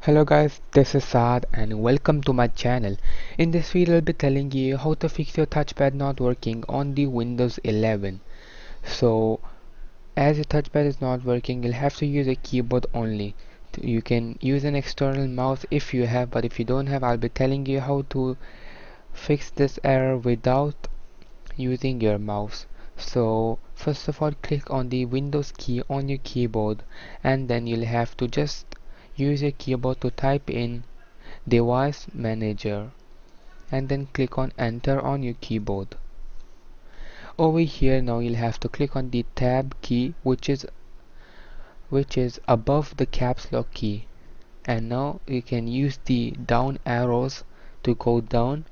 Hello guys, this is Saad and welcome to my channel. In this video I'll be telling you how to fix your touchpad not working on the Windows 11. So as your touchpad is not working, you'll have to use a keyboard only. You can use an external mouse if you have, but if you don't have, I'll be telling you how to fix this error without using your mouse. So first of all, click on the Windows key on your keyboard and then you'll have to just use your keyboard to type in device manager and then click on enter on your keyboard. Over here now you'll have to click on the tab key which is above the caps lock key, and now you can use the down arrows to go down,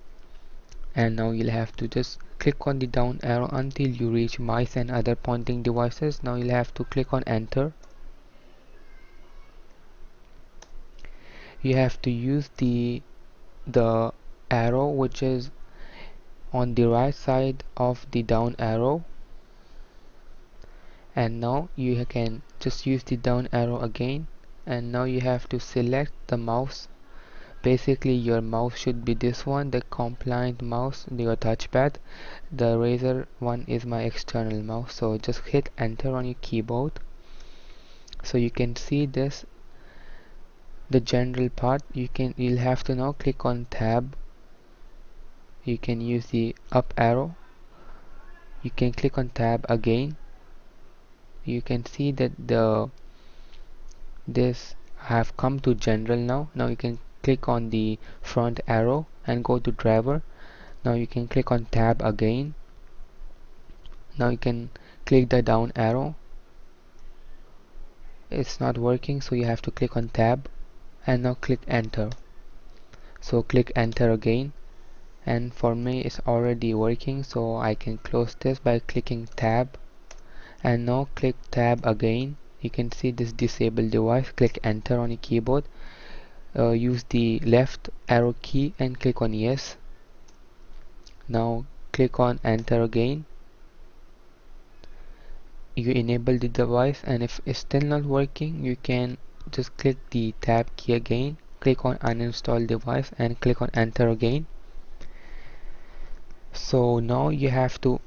and now you'll have to just click on the down arrow until you reach mice and other pointing devices. Now you'll have to click on enter. You have to use the arrow which is on the right side of the down arrow, and now you can just use the down arrow again, and now you have to select the mouse. Basically your mouse should be this one, the compliant mouse, your touchpad. The Razer one is my external mouse, so just hit enter on your keyboard. So you can see this, the general part. You'll have to now click on tab. You can use the up arrow. You can click on tab again. You can see that this have come to general now. Now you can click on the front arrow and go to driver. Now you can click on tab again. Now you can click the down arrow. It's not working, so you have to click on tab and now click enter. So click enter again, and for me it's already working, so I can close this by clicking tab, and now click tab again. You can see this disable device. Click enter on your keyboard. Use the left arrow key and click on yes. Now click on enter again. You enable the device, and if it's still not working, you can just click the tab key again, click on uninstall device and click on enter again. So now you have to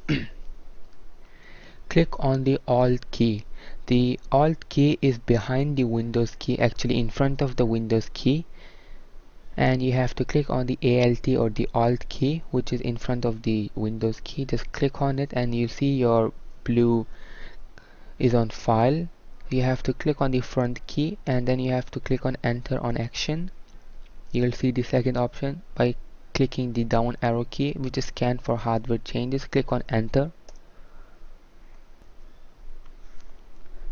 click on the alt key. The alt key is behind the Windows key, actually in front of the Windows key, and you have to click on the alt or the alt key which is in front of the Windows key. Just click on it and you see your blue is on file. You have to click on the front key and then you have to click on enter on action. You will see the second option by clicking the down arrow key, which is scan for hardware changes. Click on enter.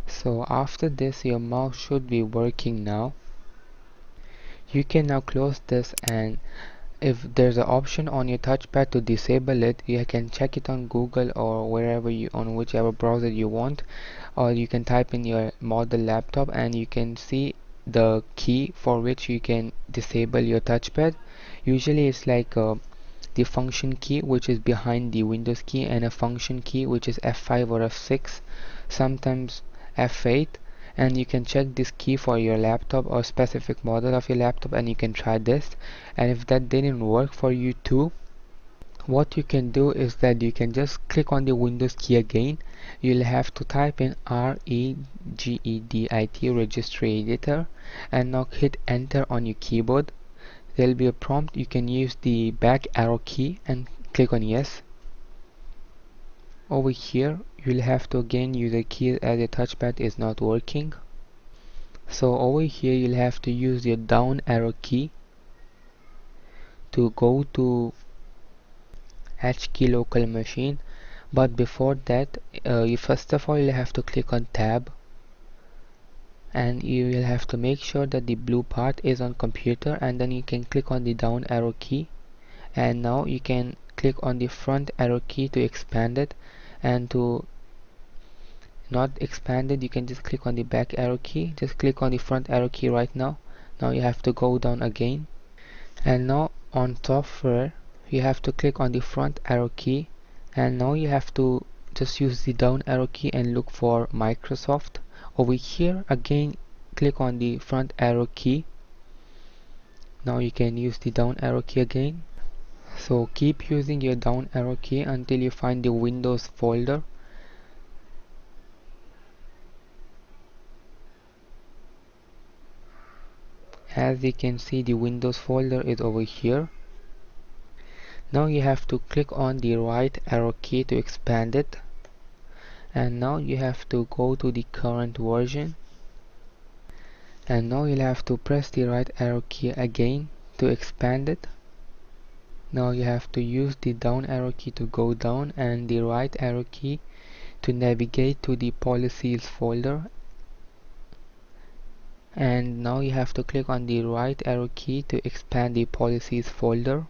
So after this your mouse should be working now. You can now close this, and if there's an option on your touchpad to disable it, you can check it on Google or wherever you, on whichever browser you want, or you can type in your model laptop and you can see the key for which you can disable your touchpad. Usually it's like the function key which is behind the Windows key, and a function key which is F5 or F6, sometimes F8, and you can check this key for your laptop or specific model of your laptop, and you can try this. And if that didn't work for you too, what you can do is that you can just click on the Windows key again. You'll have to type in regedit registry editor and now hit enter on your keyboard. There'll be a prompt. You can use the back arrow key and click on yes. Over here you'll have to again use a key as the touchpad is not working. So over here you'll have to use your down arrow key to go to H key local machine, but before that you first of all you'll have to click on tab, and you will have to make sure that the blue part is on computer, and then you can click on the down arrow key, and now you can click on the front arrow key to expand it, and to not expand it you can just click on the back arrow key. Just click on the front arrow key right now. Now you have to go down again, and now on software you have to click on the front arrow key, and now you have to just use the down arrow key and look for Microsoft. Over here again click on the front arrow key Now you can use the down arrow key again. So keep using your down arrow key until you find the Windows folder. As you can see, the Windows folder is over here. Now you have to click on the right arrow key to expand it. And now you have to go to the current version. And now you'll have to press the right arrow key again to expand it. Now you have to use the down arrow key to go down and the right arrow key to navigate to the policies folder. And now you have to click on the right arrow key to expand the policies folder.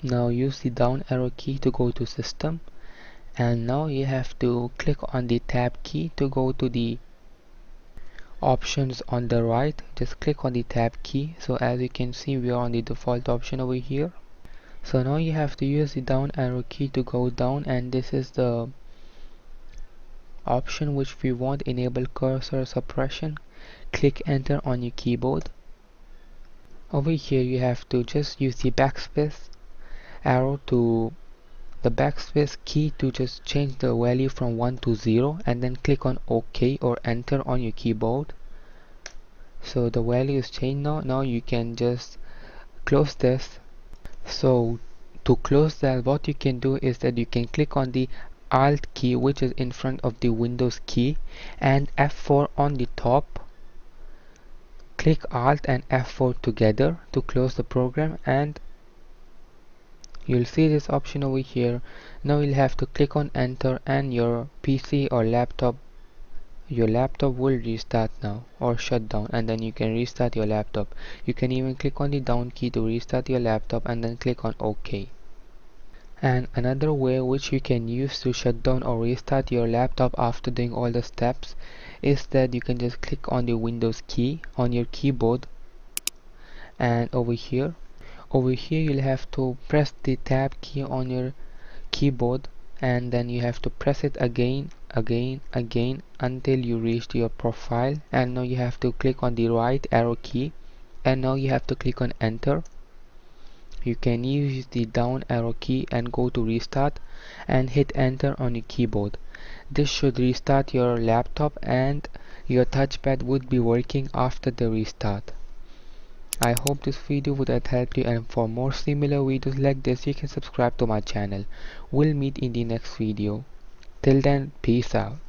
Now use the down arrow key to go to system, and now you have to click on the tab key to go to the options on the right. Just click on the tab key. So as you can see, we are on the default option over here. So now you have to use the down arrow key to go down, and this is the option which we want, enable cursor suppression. Click enter on your keyboard. Over here you have to just use the backspace arrow to the backspace key to just change the value from 1 to 0, and then click on OK or enter on your keyboard. So the value is changed now. Now you can just close this. So to close that, what you can do is that you can click on the Alt key which is in front of the Windows key and F4 on the top. Click Alt and F4 together to close the program, and you'll see this option over here. Now you'll have to click on enter and your PC or laptop will restart now or shut down, and then you can restart your laptop. You can even click on the down key to restart your laptop and then click on OK. And another way which you can use to shut down or restart your laptop after doing all the steps is that you can just click on the Windows key on your keyboard, and over here you'll have to press the tab key on your keyboard, and then you have to press it again until you reach your profile. And now you have to click on the right arrow key, and now you have to click on enter. You can use the down arrow key and go to restart and hit enter on your keyboard. This should restart your laptop and your touchpad would be working after the restart. I hope this video would have helped you, and for more similar videos like this you can subscribe to my channel. We'll meet in the next video. Till then, peace out.